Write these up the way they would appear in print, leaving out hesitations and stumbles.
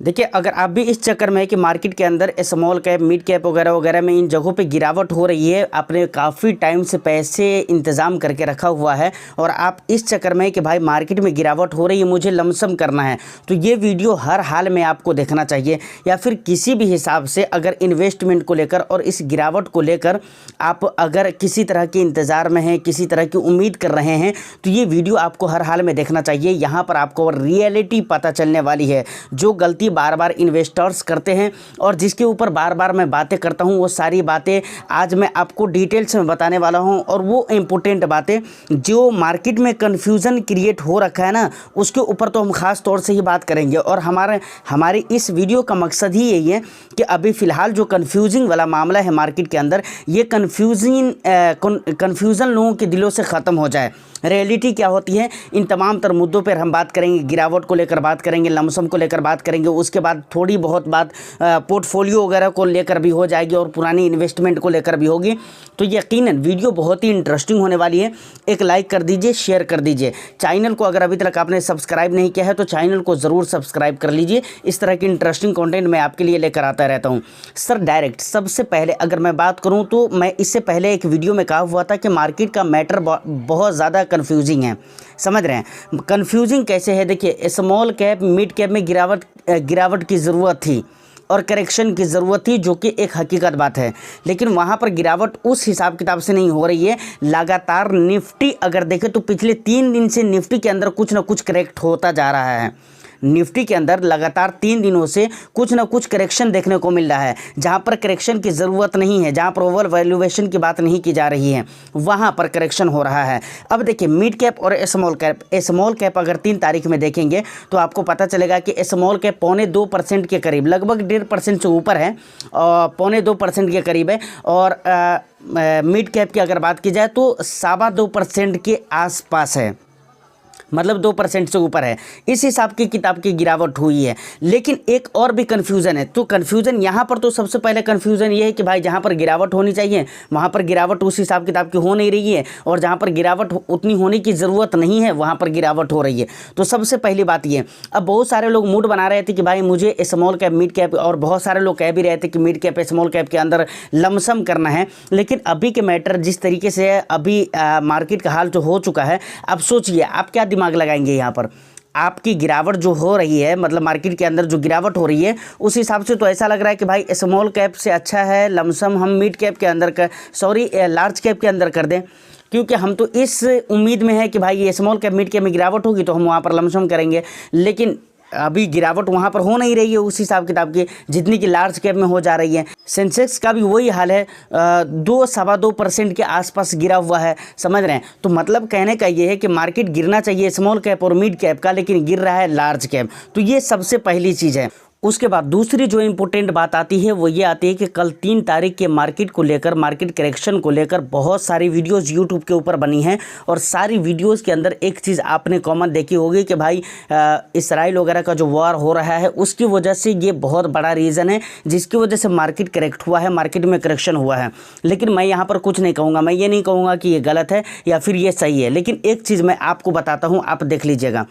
देखिए, अगर आप भी इस चक्कर में है कि मार्केट के अंदर स्मॉल कैप, मिड कैप वगैरह वगैरह में इन जगहों पे गिरावट हो रही है, आपने काफ़ी टाइम से पैसे इंतज़ाम करके रखा हुआ है और आप इस चक्कर में है कि भाई मार्केट में गिरावट हो रही है, मुझे लमसम करना है, तो ये वीडियो हर हाल में आपको देखना चाहिए। या फिर किसी भी हिसाब से अगर इन्वेस्टमेंट को लेकर और इस गिरावट को लेकर आप अगर किसी तरह के इंतज़ार में हैं, किसी तरह की उम्मीद कर रहे हैं, तो ये वीडियो आपको हर हाल में देखना चाहिए। यहाँ पर आपको रियलिटी पता चलने वाली है। जो गलती बार बार इन्वेस्टर्स करते हैं और जिसके ऊपर बार बार मैं बातें करता हूं, वो सारी बातें आज मैं आपको डिटेल्स में बताने वाला हूं। और वो इम्पोर्टेंट बातें जो मार्केट में कन्फ्यूज़न क्रिएट हो रखा है ना, उसके ऊपर तो हम ख़ास तौर से ही बात करेंगे। और हमारी इस वीडियो का मकसद ही यही है कि अभी फ़िलहाल जो कन्फ्यूजिंग वाला मामला है मार्केट के अंदर, ये कन्फ्यूज़न लोगों के दिलों से ख़त्म हो जाए। रियलिटी क्या होती है, इन तमाम तर मुद्दों पर हम बात करेंगे। गिरावट को लेकर बात करेंगे, लमसम को लेकर बात करेंगे, उसके बाद थोड़ी बहुत बात पोर्टफोलियो वगैरह को लेकर भी हो जाएगी और पुरानी इन्वेस्टमेंट को लेकर भी होगी। तो यकीनन वीडियो बहुत ही इंटरेस्टिंग होने वाली है। एक लाइक कर दीजिए, शेयर कर दीजिए। चैनल को अगर अभी तक आपने सब्सक्राइब नहीं किया है तो चैनल को ज़रूर सब्सक्राइब कर लीजिए। इस तरह की इंटरेस्टिंग कंटेंट मैं आपके लिए लेकर आता रहता हूँ। सर डायरेक्ट सबसे पहले अगर मैं बात करूँ तो मैं इससे पहले एक वीडियो में कहा हुआ था कि मार्केट का मैटर बहुत ज़्यादा कन्फ्यूजिंग है। समझ रहे हैं कन्फ्यूजिंग कैसे है? देखिए, स्मॉल कैप, मिड कैप में गिरावट की ज़रूरत थी और करेक्शन की ज़रूरत थी, जो कि एक हकीकत बात है। लेकिन वहाँ पर गिरावट उस हिसाब किताब से नहीं हो रही है। लगातार निफ्टी अगर देखें तो पिछले 3 दिन से निफ्टी के अंदर कुछ ना कुछ करेक्ट होता जा रहा है। निफ्टी के अंदर लगातार 3 दिनों से कुछ ना कुछ करेक्शन देखने को मिल रहा है। जहां पर करेक्शन की ज़रूरत नहीं है, जहां पर ओवर वैल्यूएशन की बात नहीं की जा रही है, वहां पर करेक्शन हो रहा है। अब देखिए, मिड कैप और स्मॉल कैप अगर 3 तारीख में देखेंगे तो आपको पता चलेगा कि स्मॉल कैप 0.25% के करीब, लगभग 1.5% से ऊपर है और 0.25% के करीब है। और मिड कैप की अगर बात की जाए तो 2.25% के आसपास है, मतलब 2% से ऊपर है। इस हिसाब की किताब की गिरावट हुई है। लेकिन एक और भी कन्फ्यूज़न है। तो कन्फ्यूज़न यहाँ पर तो सबसे पहले कन्फ्यूज़न ये है कि भाई जहाँ पर गिरावट होनी चाहिए वहाँ पर गिरावट उस हिसाब किताब की हो नहीं रही है, और जहाँ पर गिरावट उतनी होने की ज़रूरत नहीं है वहाँ पर गिरावट हो रही है। तो सबसे पहली बात ये, अब बहुत सारे लोग मूड बना रहे थे कि भाई मुझे स्मॉल कैप, मिड कैप, और बहुत सारे लोग कह भी रहे थे कि मिड कैप, स्मॉल कैप के अंदर लमसम करना है। लेकिन अभी के मैटर जिस तरीके से अभी मार्केट का हाल जो हो चुका है, अब सोचिए आप क्या दिमाग लगाएंगे यहाँ पर। आपकी गिरावट जो हो रही है, मतलब मार्केट के अंदर जो गिरावट हो रही है, उस हिसाब से तो ऐसा लग रहा है कि भाई स्मॉल कैप से अच्छा है लमसम हम मिड कैप के अंदर लार्ज कैप के अंदर कर दें। क्योंकि हम तो इस उम्मीद में है कि भाई ये स्मॉल कैप, मिड कैप में गिरावट होगी तो हम वहाँ पर लमसम करेंगे। लेकिन अभी गिरावट वहाँ पर हो नहीं रही है उस हिसाब किताब की जितनी कि लार्ज कैप में हो जा रही है। सेंसेक्स का भी वही हाल है, 2-2.25% के आसपास गिरा हुआ है। समझ रहे हैं? तो मतलब कहने का ये है कि मार्केट गिरना चाहिए स्मॉल कैप और मिड कैप का, लेकिन गिर रहा है लार्ज कैप। तो ये सबसे पहली चीज़ है। उसके बाद दूसरी जो इम्पोर्टेंट बात आती है वो ये आती है कि कल 3 तारीख के मार्केट को लेकर, मार्केट करेक्शन को लेकर बहुत सारी वीडियोस यूट्यूब के ऊपर बनी हैं। और सारी वीडियोस के अंदर एक चीज़ आपने कॉमन देखी होगी कि भाई इसराइल वगैरह का जो वॉर हो रहा है उसकी वजह से ये बहुत बड़ा रीज़न है जिसकी वजह से मार्केट करेक्ट हुआ है, मार्केट में करेक्शन हुआ है। लेकिन मैं यहाँ पर कुछ नहीं कहूँगा, मैं ये नहीं कहूँगा कि ये गलत है या फिर ये सही है। लेकिन एक चीज़ मैं आपको बताता हूँ, आप देख लीजिएगा।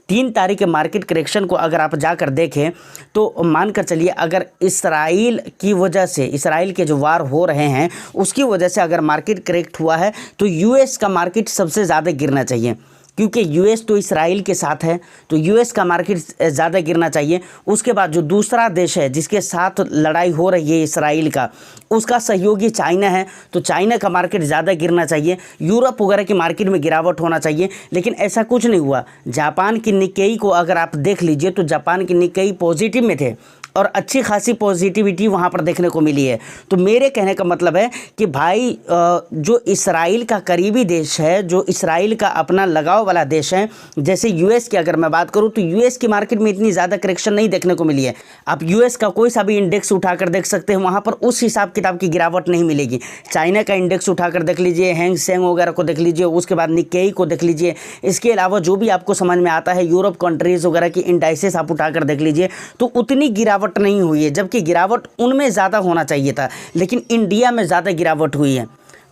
3 तारीख के मार्केट करेक्शन को अगर आप जाकर देखें तो मानकर चलिए, अगर इसराइल की वजह से, इसराइल के जो वार हो रहे हैं उसकी वजह से अगर मार्केट करेक्ट हुआ है तो यूएस का मार्केट सबसे ज़्यादा गिरना चाहिए, क्योंकि यूएस तो इसराइल के साथ है, तो यूएस का मार्केट ज़्यादा गिरना चाहिए। उसके बाद जो दूसरा देश है जिसके साथ लड़ाई हो रही है इसराइल का, उसका सहयोगी चाइना है, तो चाइना का मार्केट ज़्यादा गिरना चाहिए। यूरोप वगैरह की मार्केट में गिरावट होना चाहिए, लेकिन ऐसा कुछ नहीं हुआ। जापान की निक्केई को अगर आप देख लीजिए तो जापान की निक्केई पॉजिटिव में थे और अच्छी खासी पॉजिटिविटी वहाँ पर देखने को मिली है। तो मेरे कहने का मतलब है कि भाई जो इसराइल का करीबी देश है, जो इसराइल का अपना लगाव वाला देश है, जैसे यूएस की अगर मैं बात करूँ तो यूएस की मार्केट में इतनी ज़्यादा करेक्शन नहीं देखने को मिली है। आप यूएस का कोई सा भी इंडेक्स उठाकर देख सकते हैं, वहाँ पर उस हिसाब किताब की गिरावट नहीं मिलेगी। चाइना का इंडेक्स उठाकर देख लीजिए, हैंग सेंग वगैरह को देख लीजिए, उसके बाद निक्केई को देख लीजिए। इसके अलावा जो भी आपको समझ में आता है, यूरोप कंट्रीज़ वगैरह की इंडाइसेस आप उठाकर देख लीजिए, तो उतनी गिरावट नहीं हुई है, जबकि गिरावट उनमें ज़्यादा होना चाहिए था। लेकिन इंडिया में ज़्यादा गिरावट हुई है।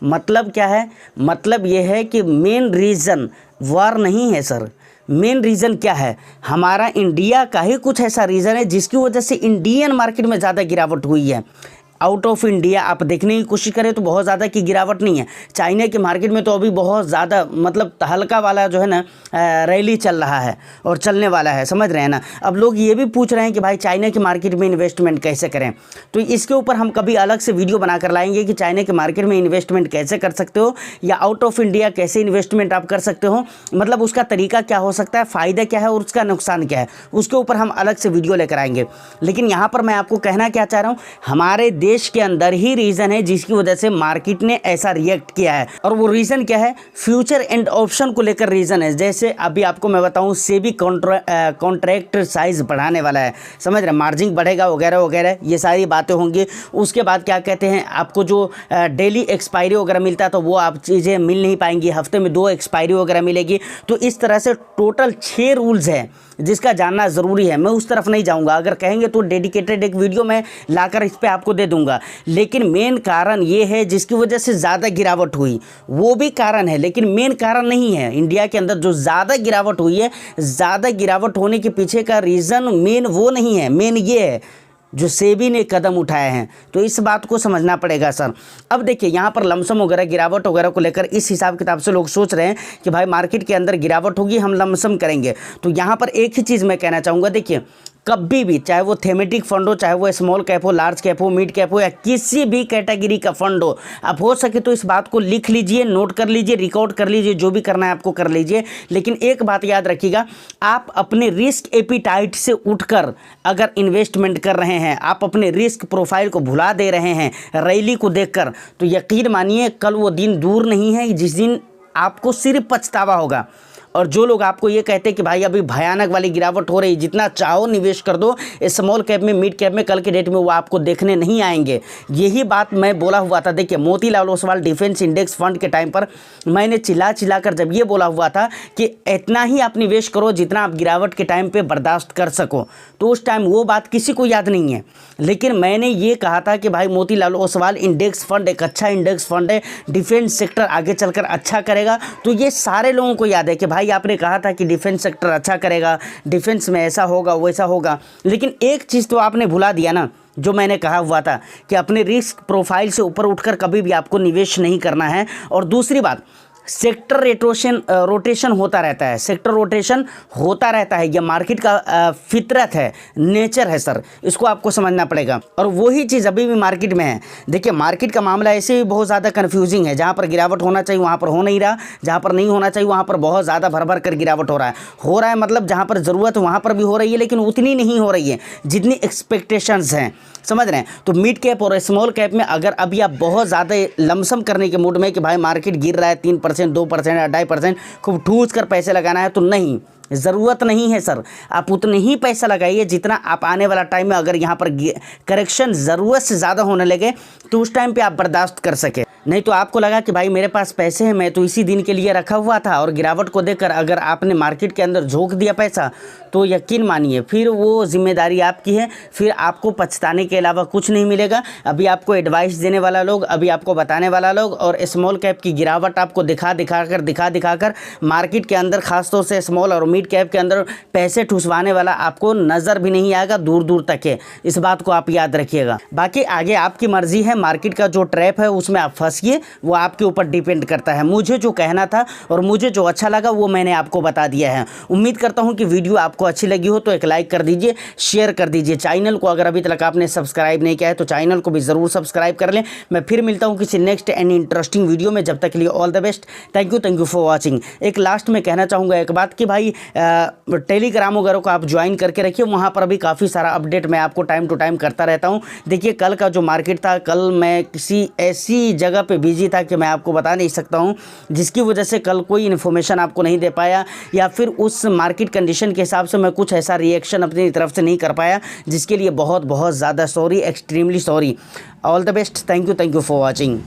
मतलब क्या है? मतलब ये है कि मेन रीज़न वार नहीं है सर, मेन रीज़न क्या है, हमारा इंडिया का ही कुछ ऐसा रीज़न है जिसकी वजह से इंडियन मार्केट में ज़्यादा गिरावट हुई है। आउट ऑफ इंडिया आप देखने की कोशिश करें तो बहुत ज़्यादा की गिरावट नहीं है। चाइना के मार्केट में तो अभी बहुत ज़्यादा मतलब हल्का वाला जो है ना रैली चल रहा है और चलने वाला है, समझ रहे हैं ना। अब लोग ये भी पूछ रहे हैं कि भाई चाइना के मार्केट में इन्वेस्टमेंट कैसे करें, तो इसके ऊपर हम कभी अलग से वीडियो बनाकर लाएंगे कि चाइना के मार्केट में इन्वेस्टमेंट कैसे कर सकते हो या आउट ऑफ इंडिया कैसे इन्वेस्टमेंट आप कर सकते हो, मतलब उसका तरीका क्या हो सकता है, फ़ायदा क्या है और उसका नुकसान क्या है, उसके ऊपर हम अलग से वीडियो लेकर आएंगे। लेकिन यहाँ पर मैं आपको कहना क्या चाह रहा हूँ, हमारे देश के अंदर ही रीज़न है जिसकी वजह से मार्केट ने ऐसा रिएक्ट किया है। और वो रीज़न क्या है, फ्यूचर एंड ऑप्शन को लेकर रीज़न है। जैसे अभी आपको मैं बताऊं, सेबी कॉन्ट्रैक्ट साइज बढ़ाने वाला है, समझ रहे, मार्जिन बढ़ेगा वगैरह वगैरह, ये सारी बातें होंगी। उसके बाद क्या कहते हैं, आपको जो डेली एक्सपायरी वगैरह मिलता है तो वो आप चीज़ें मिल नहीं पाएंगी, हफ्ते में 2 एक्सपायरी वगैरह मिलेगी। तो इस तरह से टोटल 6 रूल्स हैं जिसका जानना ज़रूरी है। मैं उस तरफ नहीं जाऊंगा, अगर कहेंगे तो डेडिकेटेड एक वीडियो मैं लाकर इस पे आपको दे दूंगा। लेकिन मेन कारण ये है जिसकी वजह से ज़्यादा गिरावट हुई, वो भी कारण है लेकिन मेन कारण नहीं है। इंडिया के अंदर जो ज़्यादा गिरावट हुई है, ज़्यादा गिरावट होने के पीछे का रीज़न मेन वो नहीं है, मेन ये है जो सेबी ने कदम उठाए हैं। तो इस बात को समझना पड़ेगा सर। अब देखिए यहाँ पर लमसम वगैरह गिरावट वगैरह को लेकर इस हिसाब किताब से लोग सोच रहे हैं कि भाई मार्केट के अंदर गिरावट होगी, हम लमसम करेंगे। तो यहाँ पर एक ही चीज़ मैं कहना चाहूँगा, देखिए कभी भी, चाहे वो थेमेटिक फंड हो, चाहे वो स्मॉल कैप हो, लार्ज कैप हो, मिड कैप हो या किसी भी कैटेगरी का फंड हो, आप हो सके तो इस बात को लिख लीजिए, नोट कर लीजिए, रिकॉर्ड कर लीजिए, जो भी करना है आपको कर लीजिए। लेकिन एक बात याद रखिएगा, आप अपने रिस्क एपिटाइट से उठकर अगर इन्वेस्टमेंट कर रहे हैं, आप अपने रिस्क प्रोफाइल को भुला दे रहे हैं रैली को देखकर, तो यकीन मानिए कल वो दिन दूर नहीं है जिस दिन आपको सिर्फ पछतावा होगा। और जो लोग आपको ये कहते हैं कि भाई अभी भयानक वाली गिरावट हो रही, जितना चाहो निवेश कर दो स्मॉल कैप में, मिड कैप में, कल के डेट में वो आपको देखने नहीं आएंगे। यही बात मैं बोला हुआ था। देखिए Motilal Oswal defence index fund के टाइम पर मैंने चिल्ला कर जब ये बोला हुआ था कि इतना ही आप निवेश करो जितना आप गिरावट के टाइम पर बर्दाश्त कर सको, तो उस टाइम वो बात किसी को याद नहीं है। लेकिन मैंने ये कहा था कि भाई मोतीलाल ओसवाल इंडेक्स फंड एक अच्छा इंडेक्स फंड है, डिफेंस सेक्टर आगे चलकर अच्छा करेगा। तो ये सारे लोगों को याद है कि भाई आपने कहा था कि डिफेंस सेक्टर अच्छा करेगा, डिफेंस में ऐसा होगा वैसा होगा। लेकिन एक चीज़ तो आपने भुला दिया ना, जो मैंने कहा हुआ था कि अपने रिस्क प्रोफाइल से ऊपर उठकर कभी भी आपको निवेश नहीं करना है। और दूसरी बात, सेक्टर रोटेशन होता रहता है, सेक्टर रोटेशन होता रहता है, यह मार्केट का फितरत है, नेचर है सर, इसको आपको समझना पड़ेगा। और वही चीज़ अभी भी मार्केट में है। देखिए मार्केट का मामला ऐसे भी बहुत ज़्यादा कन्फ्यूजिंग है, जहाँ पर गिरावट होना चाहिए वहाँ पर हो नहीं रहा, जहाँ पर नहीं होना चाहिए वहाँ पर बहुत ज़्यादा भर कर गिरावट हो रहा है मतलब जहाँ पर ज़रूरत है वहाँ पर भी हो रही है, लेकिन उतनी नहीं हो रही है जितनी एक्सपेक्टेशंस हैं, समझ रहे हैं। तो मिड कैप और स्मॉल कैप में अगर अभी आप बहुत ज़्यादा लमसम करने के मूड में कि भाई मार्केट गिर रहा है 3%, 2% या 2.5%, खूब ठूस कर पैसे लगाना है, तो नहीं, ज़रूरत नहीं है सर। आप उतने ही पैसा लगाइए जितना आप आने वाला टाइम में अगर यहाँ पर करेक्शन ज़रूरत से ज़्यादा होने लगे तो उस टाइम पे आप बर्दाश्त कर सके। नहीं तो आपको लगा कि भाई मेरे पास पैसे हैं, मैं तो इसी दिन के लिए रखा हुआ था, और गिरावट को देखकर अगर आपने मार्केट के अंदर झोंक दिया पैसा, तो यकीन मानिए फिर वो जिम्मेदारी आपकी है, फिर आपको पछताने के अलावा कुछ नहीं मिलेगा। अभी आपको एडवाइस देने वाला लोग, अभी आपको बताने वाला लोग और स्मॉल कैप की गिरावट आपको दिखा कर मार्केट के अंदर खासतौर से स्मॉल और मिड कैप के अंदर पैसे ठुसवाने वाला आपको नज़र भी नहीं आएगा, दूर दूर तक है। इस बात को आप याद रखिएगा। बाकी आगे आपकी मर्जी है, मार्केट का जो ट्रैप है उसमें आप फंसिए, वो आपके ऊपर डिपेंड करता है। मुझे जो कहना था और मुझे जो अच्छा लगा वो मैंने आपको बता दिया है। उम्मीद करता हूँ कि वीडियो आपको अच्छी लगी हो तो एक लाइक कर दीजिए, शेयर कर दीजिए। चैनल को अगर अभी तक आपने सब्सक्राइब नहीं किया है तो चैनल को भी ज़रूर सब्सक्राइब कर लें। मैं फिर मिलता हूँ किसी नेक्स्ट एंड इंटरेस्टिंग वीडियो में, जब तक के लिए all the best. Thank you for watching. एक लास्ट में कहना चाहूँगा एक बात कि भाई टेलीग्राम वगैरह को आप ज्वाइन करके रखिए, वहाँ पर भी काफ़ी सारा अपडेट मैं आपको टाइम टू टाइम करता रहता हूँ। देखिए कल का जो मार्केट था, कल मैं किसी ऐसी जगह पे बिजी था कि मैं आपको बता नहीं सकता हूँ, जिसकी वजह से कल कोई इन्फॉर्मेशन आपको नहीं दे पाया, या फिर उस मार्केट कंडीशन के हिसाब से मैं कुछ ऐसा रिएक्शन अपनी तरफ से नहीं कर पाया, जिसके लिए बहुत ज़्यादा sorry, extremely sorry. All the best. Thank you for watching.